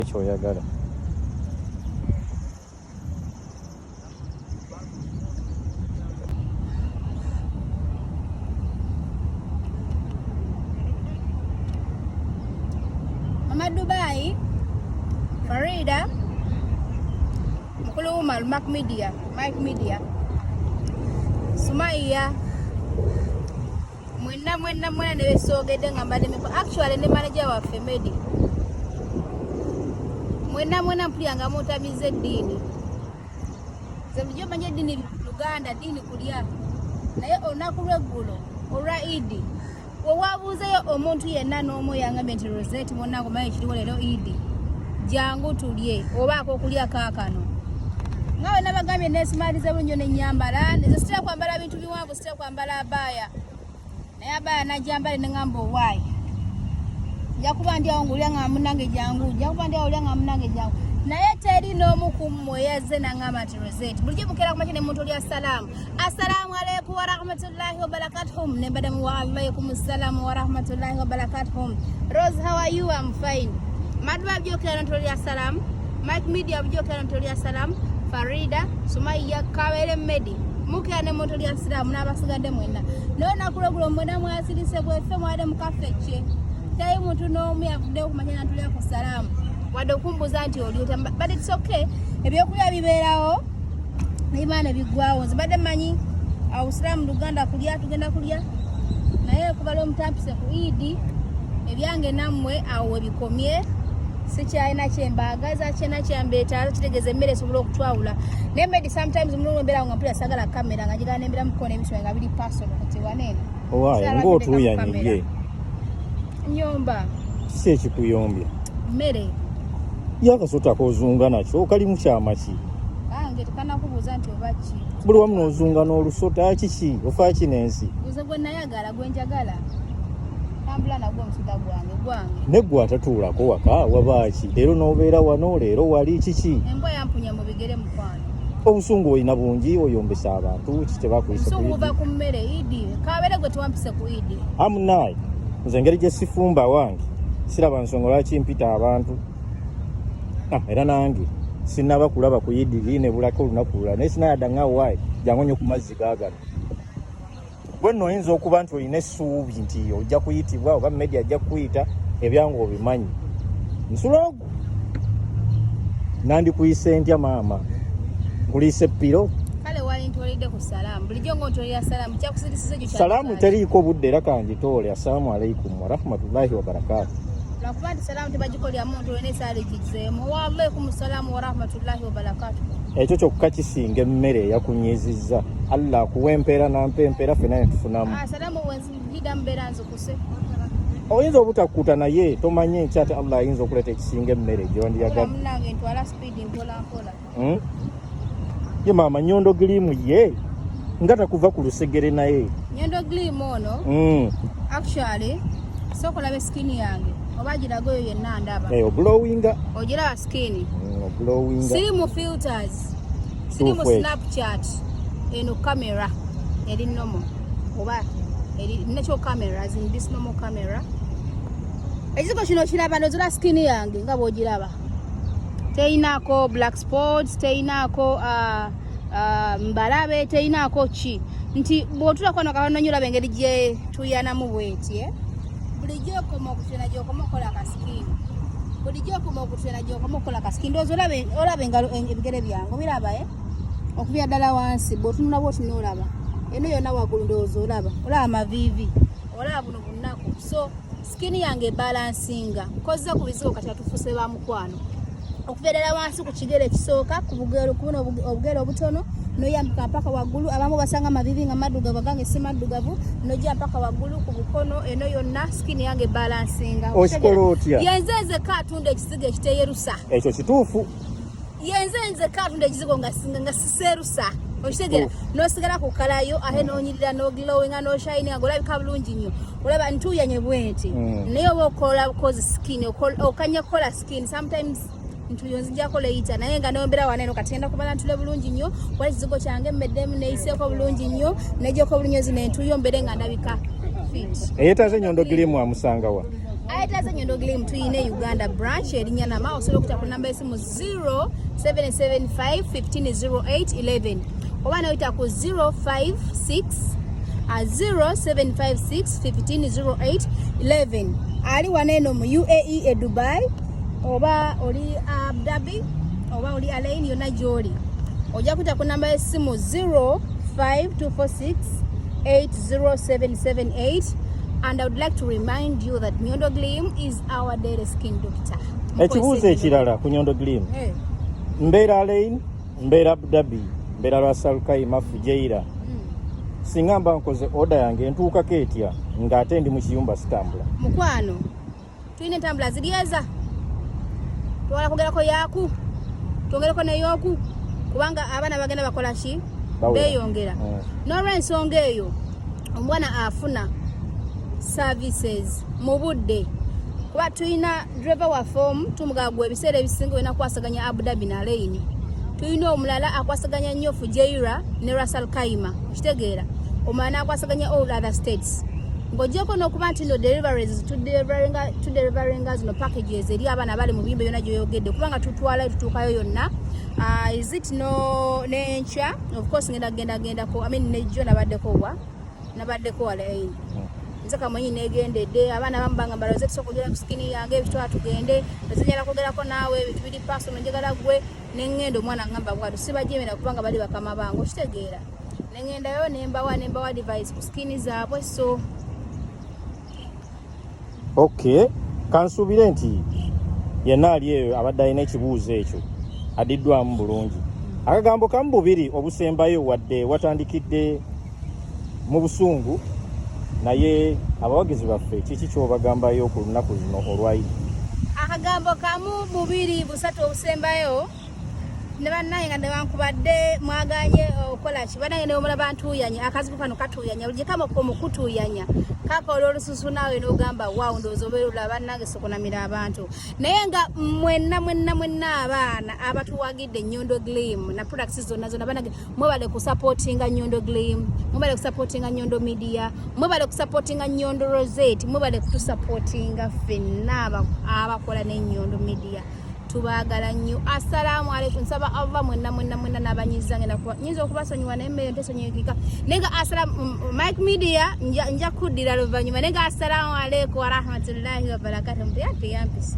kyoyagala. Mama Dubai, Farida, Mukulu Umar, Mike Media, Sumaya, Mwena newe sogede ngambade mepo. Actually ne manager wa Femedi. Mwena mpuliyanga mutamize dini. Zemjo manje dini Luganda dini kulya. Naye onaku lweggulo olwa Idi. Wabuuzeyo omuntu yenna n'omu yangambe nti Rozet monnango maye kiriwo leero Idi. Jangu tulye obaako okulya kaakano. Ngawe nabagambye nesimalize bulungi n'ennyambala. Nze sitera kwambala bintu biwanvu, sitera kwambala abaya. Naye abaya najambale n'engamba owaayi. Njakuba ndi awo ng'olya nga munnange jangu. Njakuba ndi awo olya nga munnange jangu. Naye teri n'omu ku mmwe yazze n'angamba nti Rozet. Bulijjo mukeera kumakya ne muntu oli assalamu. Assalamu alaikum wa rahmatullahi wa barakatuhum. Ne badamu wa alaikum assalamu wa rahmatullahi wa barakatuhum. Rose, how are you? I'm fine. Madwa bujokera muntu oli assalamu. Mike Media bujokera muntu oli assalamu. Farida, Sumaya, Kawere Medi. Mukeera ne muntu oli assalamu n'abasigadde mwenna. Naye nakulogulo mwenna mwasirise bweffe mwade mukafeche. Tayi muntu n'omu yavuddeyo kumanya na ntuli ku salamu. Wadde okumbuza nti oli otya, but it's okay. Ebyokulya bibeerawo n'Imana biggwawo. Nze badde mmanyi Abusiraamu Luganda kulya tugenda kulya. Naye kubala omutampise ku Idi ebyange nammwe awo webikomye. Sikyalina kyembaagaza kyena kyambeetaalo kitegeeza emmere esobola okutwawula. Naye Medi sometimes omuntu embeera nga mpulira sagala kamera nga gigana n'embeera mu kkono ebisonga nga biri personal kati wanene. Owaaye ng'otuuyanyiye. Nyomba. Si ekikuyombya. Mmere. Yakasota kozunga nakyo kalimu kyama ki? Kange tekanakubuuza nti oba ki. Buli wamu n'ozunga n'olusota kiki ofa kinensi. Uze gwe nayagala gwe njagala. Tambula nagwo omusuda gwange. Neggwe atatuulako waka wabaaki. Leero n'obeera wano leero wali kiki? Embwa yampunya mu bigere mukwano. Obusungu olina bungi oyombesa abantu kitebakuyise ku Idi. Obusungu buva ku mmere Idi. Kabeere gwe tewampise ku Idi. Amunaye nze engeri gye sifumba wange siraba nsonga lwaki mpita abantu. Era nange sinaba kulaba ku Idi liine bulako olunaku lulala naye sinayadda nga waayi jangu nnyo ku mazzi gaagano. Gwe nno oyinza okuba nti olina essuubi nti ojja kuyitibwa oba Media ajja kukuyita ebyangu obimanyi. Nsulago nandikuyise ntya maama nkuliise ppiro. Kale wali ntolidde ku salaamu. Bulijjo ng'ontolera salaamu kyakusirisiza ekyo. Salaamu teriiko budde era kanjitoole. Assalamu alaikum wa rahmatullahi wa barakatuh. Lwakuba nti salaamu tebagikolya muntu wena esaala egizeemu. Wa alaikum salaamu wa rahmatullahi wa barakatuh. Ekyo kyokka kisinga emmere eyakunyizizza. Allah akuwa empeera nampa empeera ffenna ne tufunamu. Salaamu wenzigida mbeera nzikuse. Oyinza obutakkuta naye tomanye nti ate Allah ayinza okuleeta ekisinga emmere gy'ondiyagadde. Munnange ntwala sipiidi mpola. Ye maama Nyondo girimu ye nga takuva ku lusegere naye. Nyondo girimu ono actually sokolaba skin yange oba girago yo yenna ndaba. Oglowinga. Ogiraba skin. Oglowinga. Siri mu filters. Siri mu Snapchat. Eno camera eri normal. Oba eri natural camera as in this normal camera. Ekiko kino kiraba nozula skin yange nga bw'ogiraba. Teinako black spots, teinako mbalabe, teinako chi. Nti bw'otula kwano kabanonyola bengeri gye tuyanamu bweti bulijjo okoma okutwena gy'okoma okola akasikini. Bulijjo okoma okutwena gy'okoma okola akasikini. Ndowooza olabe engalo ebigere byange obiraba okubya ddala wansi bw'otunula bw'otunoolaba. Eno yonna waggulu ndowooza olaba amaviivi olaba buno bunnaku. So sikini yange ebalansinga nkozza ku bizibu kati atufuuse ba mukwano. Okubeerera wansi ku kigere ekisooka ku bugero kubona obugere obutono noyambika mpaka waggulu. Abamu basanga amavivi nga maddugavu gange si maddugavu nojja mpaka waggulu ku bukono. Eno yonna sikini yange balansinga. Okikola otya? Yenze nzeka atunda ekizigo ekiteeyerusa. Ekyo kituufu. Yenze nzeka atunda ekizigo nga siseerusa. Okitegera n'osigala ku kalayo ate n'onyirira n'oglowinga n'oshininga ng'olabika bulungi nnyo. Olaba ntuyanye bwenti naye oba okola kozi skin okanya kola skin sometimes ntuyonzijjako leyita naye nga n'ombeera waneno kati ngenda kubala ntule bulungi nnyo wala ekizigo kyange emmeddemu neeyiseeko bulungi nnyo nejjako bulungi nzi nentuyo mbeere nga ndabika fit. Eyeetaze Nyondo girimu amusangawa? ayitaza Nyondo Glim tuyine Uganda branch erinnya nama osobola okuta ku namba esimu 0775 150811 oba noyita ku 056 0756 150811 ali waneno mu UAE e Dubai oba oli Abu Dhabi oba oli Alain yonna gy'oli ojja kuta ku namba esimu 05246 80778 and I would like to remind you that Nyondo Glim is our daily skin doctor. Ekibuuzo ekirala ku Nyondo Glim. Mbeera Alain, mbeera Abu Dhabi, mbeera Lwasalukai Mafu Jeira. Singa mba nkoze order yange entuukako etya ng'ate ndi mu kiyumba sitambula. Mukwano, tulina entambula ziryeza. Twala kugerako yaaku. Twongereko n'ey'oku. Kubanga abaana bagenda bakola ki? Beeyongera. N'olw'ensonga eyo, omwana afuna services mu budde. Kuba tulina driver wa form tumugagwa ebiseera ebisinga wena kwasaganya Abu Dhabi na Alain. Tulina omulala akwasaganya Nyofu Jeira ne Russell Kaima. Kitegeera. Omwana akwasaganya all other states. Ngojeko n'okuba nti no deliveries to deliveringa zino packages eri abaana bali mu biyumba byonna gyoyogedde kubanga tutwala tutuukayo yonna. Is it no nature? Of course genda ko. I mean nejo nabaddeko Alain. Nzaka mwenyi negendedde abaana bambanga mbaloze tusokogera ku skini yange ebitwa tugende ezinyala kogerako naawe ebitu biri personal njagala gwe nengendo omwana ngamba bwatu sibajemera kubanga bali bakama bango kitegeera nengendayo nembawa device ku skini zaabwe so okay kansubire nti yenna ali eyo abadde alina ekibuuzo ekyo adiddwamu bulungi akagambo kamu bubiri obusembayo wadde watandikidde mu busungu naye abawagizi baffe kiki kyobagambayo ku lunaku luno olwayi akagambo kamu bubiri busatu obusembayo ne bannaye nga nebankubadde mwaganye okola ki bannaye ne omulaba ntuyanya akazibu kano katuyanya buli kama okutuyanya kakola olususu naawe n'ogamba waawo ndowooza obeera olaba nange sokonamira abantu naye nga mwenna abaana abatuwagidde Nyondo Glim na products zonna banage mwebale kusupportinga Nyondo Glim mwebale kusupportinga Nyondo Media mwebale kusupportinga Nyondo Rozet mwebale kutusupportinga ffenna abakola ne Nyondo Media tubagala nnyo. Assalamu alaikum. Nsaba Allah mwenna n'abanyiza ngenda kuba nyinza okubasonyiwa n'emmere ntesonyekika nenga assalamu Mike Media nja kuddira luvannyuma nenga assalamu alaikum wa rahmatullahi wa barakatuh. Mpeya yampisi